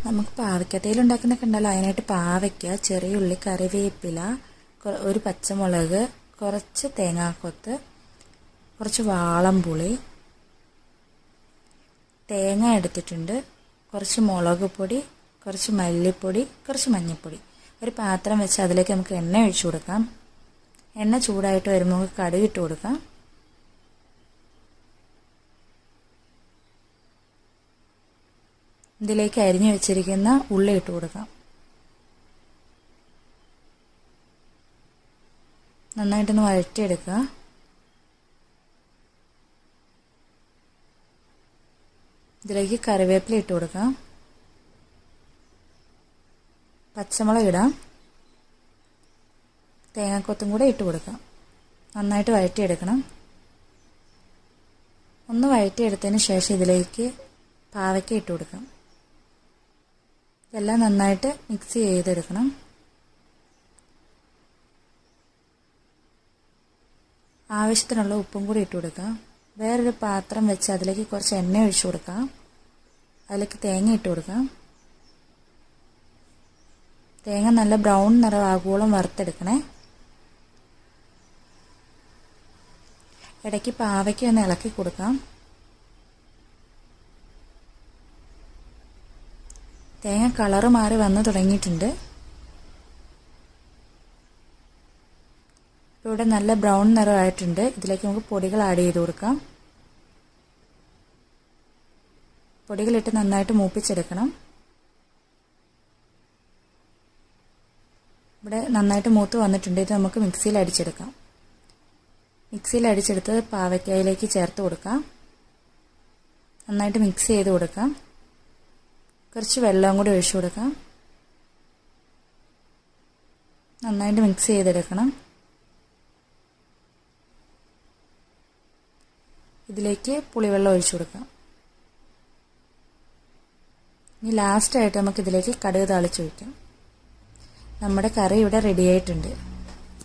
നമുക്ക് പാവയ്ക്കത്തേൽ ഉണ്ടാക്കുന്നൊക്കെ ഉണ്ടല്ലോ. അതിനായിട്ട് പാവയ്ക്ക, ചെറിയ ഉള്ളി, കറിവേപ്പില, ഒരു പച്ചമുളക്, കുറച്ച് തേങ്ങാക്കൊത്ത്, കുറച്ച് വാളംപുളി, തേങ്ങ എടുത്തിട്ടുണ്ട്, കുറച്ച് മുളക് പൊടി, കുറച്ച് മല്ലിപ്പൊടി, കുറച്ച് മഞ്ഞൾപ്പൊടി. ഒരു പാത്രം വെച്ച് അതിലേക്ക് നമുക്ക് എണ്ണ ഒഴിച്ചു കൊടുക്കാം. എണ്ണ ചൂടായിട്ട് വരുമ്പോൾ നമുക്ക് കടുക് ഇട്ട് കൊടുക്കാം. ഇതിലേക്ക് അരിഞ്ഞു വെച്ചിരിക്കുന്ന ഉള്ളി ഇട്ട് കൊടുക്കാം. നന്നായിട്ടൊന്ന് വഴറ്റിയെടുക്കുക. ഇതിലേക്ക് കറിവേപ്പില ഇട്ട് കൊടുക്കാം. പച്ചമുളക് ഇടാം. തേങ്ങാക്കൊത്തും കൂടെ ഇട്ട് കൊടുക്കാം. നന്നായിട്ട് വഴറ്റിയെടുക്കണം. ഒന്ന് വഴറ്റിയെടുത്തതിന് ശേഷം ഇതിലേക്ക് പാവയ്ക്ക ഇട്ട് കൊടുക്കാം. ഇതെല്ലാം നന്നായിട്ട് മിക്സ് ചെയ്തെടുക്കണം. ആവശ്യത്തിനുള്ള ഉപ്പും കൂടി ഇട്ട് കൊടുക്കാം. വേറൊരു പാത്രം വെച്ച് അതിലേക്ക് കുറച്ച് എണ്ണ ഒഴിച്ചു കൊടുക്കാം. അതിലേക്ക് തേങ്ങ ഇട്ട് കൊടുക്കാം. തേങ്ങ നല്ല ബ്രൗൺ നിറമാകുവോളം വറുത്തെടുക്കണേ. ഇടയ്ക്ക് പാവയ്ക്ക ഒന്ന് ഇളക്കി കൊടുക്കാം. തേങ്ങ കളറ് മാറി വന്ന് തുടങ്ങിയിട്ടുണ്ട്. ഇവിടെ നല്ല ബ്രൗൺ നിറമായിട്ടുണ്ട്. ഇതിലേക്ക് നമുക്ക് പൊടികൾ ആഡ് ചെയ്ത് കൊടുക്കാം. പൊടികളിട്ട് നന്നായിട്ട് മൂപ്പിച്ചെടുക്കണം. ഇവിടെ നന്നായിട്ട് മൂത്ത് വന്നിട്ടുണ്ട്. ഇത് നമുക്ക് മിക്സിയിൽ അടിച്ചെടുക്കാം. മിക്സിയിൽ അടിച്ചെടുത്ത് പാവയ്ക്കായിലേക്ക് ചേർത്ത് കൊടുക്കാം. നന്നായിട്ട് മിക്സ് ചെയ്ത് കൊടുക്കാം. കുറച്ച് വെള്ളം കൂടി ഒഴിച്ചു കൊടുക്കാം. നന്നായിട്ട് മിക്സ് ചെയ്തെടുക്കണം. ഇതിലേക്ക് പുളിവെള്ളം ഒഴിച്ചു കൊടുക്കാം. ഇനി ലാസ്റ്റായിട്ട് നമുക്ക് ഇതിലേക്ക് കടുക് താളിച്ചൊഴിക്കാം. നമ്മുടെ കറി ഇവിടെ റെഡി ആയിട്ടുണ്ട്.